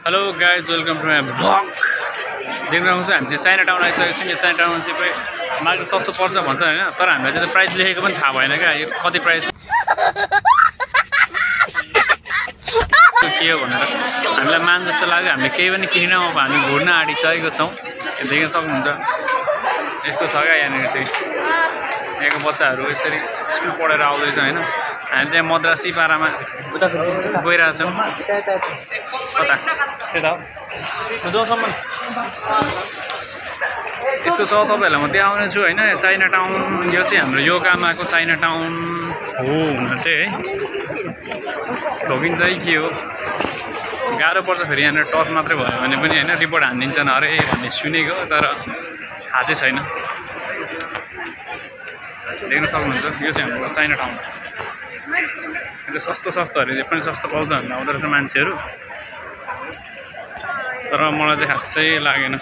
Hello guys welcome to my vlog. देख्न सक्नुहुन्छ हामी चाहिँ चाइना टाउन आइसकेको छौँ। यो चाइना टाउन चाहिँ मार्केट सस्तो पर्छ भन्छ होइन, तर हामीलाई चाहिँ प्राइस लेखेको पनि थाहा भएन क्या, यो कति प्राइस के हो भनेर हामीलाई मान जस्तो लाग्यो। हामीले केही पनि किनेन, अब हामी घुर्न आँटिसकेको छौँ। देख्न सक्नुहुन्छ यस्तो छ क्या यहाँनिर चाहिँ यहाँको बच्चाहरू यसरी स्कुल पढेर आउँदैछ होइन। हामी चाहिँ मद्रासी पारामा गइरहेछौँ। कता त्यता हो जोसम्म यस्तो छ। तपाईँहरूलाई म देखाउने छु होइन। चाइना टाउन यो चाहिँ हाम्रो योकामाको चाइना टाउन हो हुन चाहिँ है। ठोकिन चाहिँ के हो गाह्रो पर्छ फेरि यहाँनिर टच मात्रै भयो भने पनि होइन रिपोर्ट हानिदिन्छन् अरे भन्ने सुनेको, तर थाहा चाहिँ छैन। देख्न सक्नुहुन्छ यो चाहिँ हाम्रो चाइना टाउन। यो सस्तो सस्तोहरू जे पनि सस्तो पाउँछ भन्दा आउँदो रहेछ मान्छेहरू, तर मलाई चाहिँ खासै लागेन।